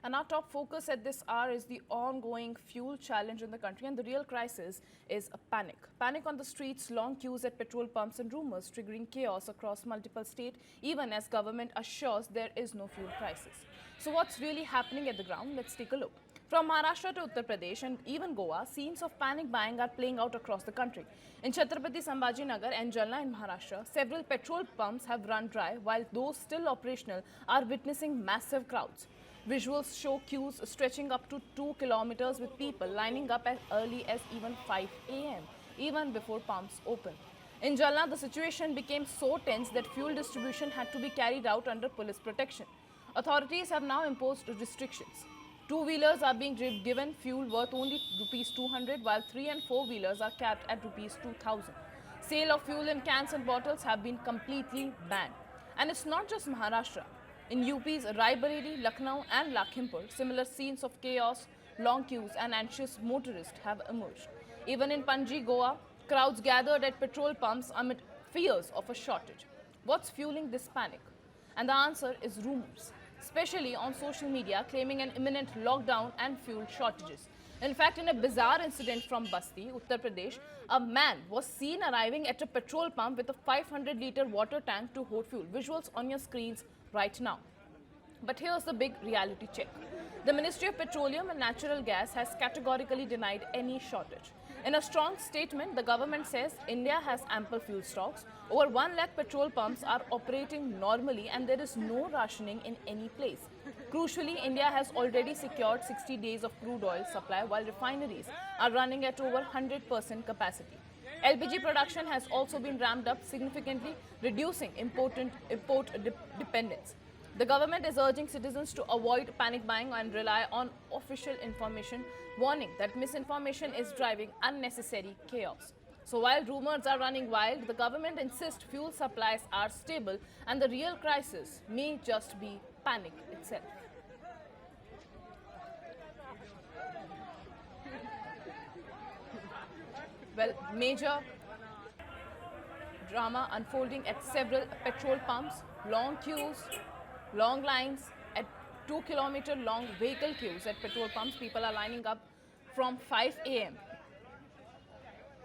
And our top focus at this hour is the ongoing fuel challenge in the country, and the real crisis is a panic. Panic on the streets, long queues at petrol pumps and rumors triggering chaos across multiple states, even as government assures there is no fuel crisis. So what's really happening at the ground? Let's take a look. From Maharashtra to Uttar Pradesh and even Goa, scenes of panic buying are playing out across the country. In Chhatrapati Sambhaji Nagar and Jalna in Maharashtra, several petrol pumps have run dry, while those still operational are witnessing massive crowds. Visuals show queues stretching up to 2 kilometers with people lining up as early as even 5 a.m., even before pumps open. In Jalna, the situation became so tense that fuel distribution had to be carried out under police protection. Authorities have now imposed restrictions. Two-wheelers are being given fuel worth only rupees 200, while 3 and 4-wheelers are capped at rupees 2000. Sale of fuel in cans and bottles have been completely banned. And it's not just Maharashtra. In UP's Rai Bareli, Lucknow and Lakhimpur, similar scenes of chaos, long queues and anxious motorists have emerged. Even in Panji, Goa, crowds gathered at petrol pumps amid fears of a shortage. What's fueling this panic? And the answer is rumors, especially on social media, claiming an imminent lockdown and fuel shortages. In fact, in a bizarre incident from Basti, Uttar Pradesh, a man was seen arriving at a petrol pump with a 500-liter water tank to hold fuel. Visuals on your screens right now. But here's the big reality check. The Ministry of Petroleum and Natural Gas has categorically denied any shortage. In a strong statement, the government says India has ample fuel stocks. Over 1 lakh petrol pumps are operating normally and there is no rationing in any place. Crucially, India has already secured 60 days of crude oil supply while refineries are running at over 100% capacity. LPG production has also been ramped up significantly, reducing import dependence. The government is urging citizens to avoid panic buying and rely on official information, warning that misinformation is driving unnecessary chaos. So while rumors are running wild, the government insists fuel supplies are stable and the real crisis may just be panic itself. Well, major drama unfolding at several petrol pumps, long queues, long lines at 2-kilometer long vehicle queues at petrol pumps. People are lining up from 5 a.m.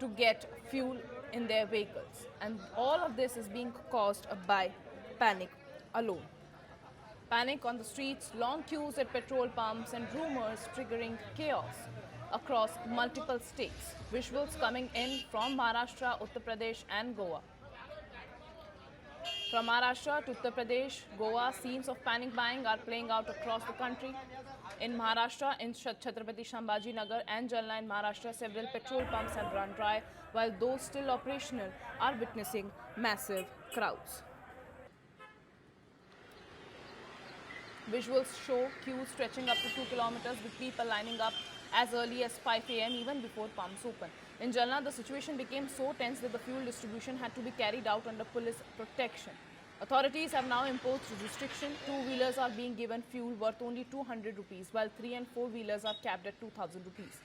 to get fuel in their vehicles. And all of this is being caused by panic alone. Panic on the streets, long queues at petrol pumps and rumors triggering chaos across multiple states. Visuals coming in from Maharashtra, Uttar Pradesh and Goa. From Maharashtra to Uttar Pradesh, Goa, scenes of panic buying are playing out across the country. In Maharashtra, in Chhatrapati Sambhaji Nagar and Jalna in Maharashtra, several petrol pumps have run dry, while those still operational are witnessing massive crowds. Visuals show queues stretching up to 2 kilometers with people lining up as early as 5 a.m. even before pumps open. In Jalna, the situation became so tense that the fuel distribution had to be carried out under police protection. Authorities have now imposed restriction. Two-wheelers are being given fuel worth only 200 rupees, while 3 and 4-wheelers are capped at 2000 rupees.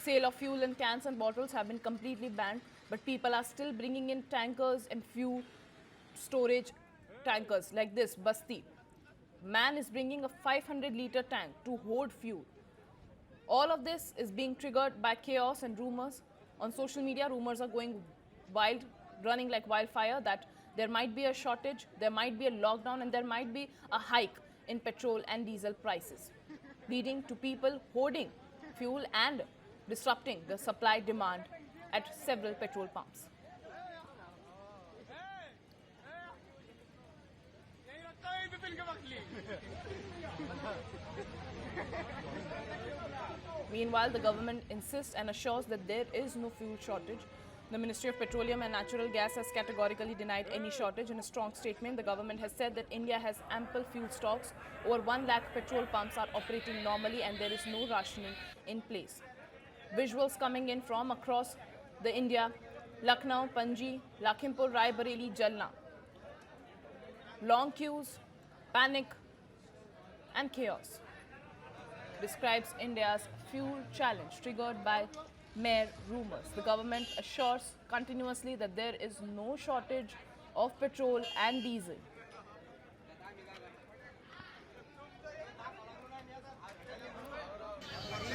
Sale of fuel in cans and bottles have been completely banned, but people are still bringing in tankers and fuel storage tankers like this, Basti. Man is bringing a 500-liter tank to hold fuel. All of this is being triggered by chaos and rumors. On social media, rumors are going wild, running like wildfire that there might be a shortage, there might be a lockdown, and there might be a hike in petrol and diesel prices, leading to people hoarding fuel and disrupting the supply demand at several petrol pumps. Meanwhile, the government insists and assures that there is no fuel shortage. The Ministry of Petroleum and Natural Gas has categorically denied any shortage. In a strong statement, the government has said that India has ample fuel stocks. Over 1 lakh petrol pumps are operating normally and there is no rationing in place. Visuals coming in from across the India, Lucknow, Panji, Lakhimpur, Rai Bareli, Jalna. Long queues, panic and chaos describes India's fuel challenge triggered by mere rumors. The government assures continuously that there is no shortage of petrol and diesel.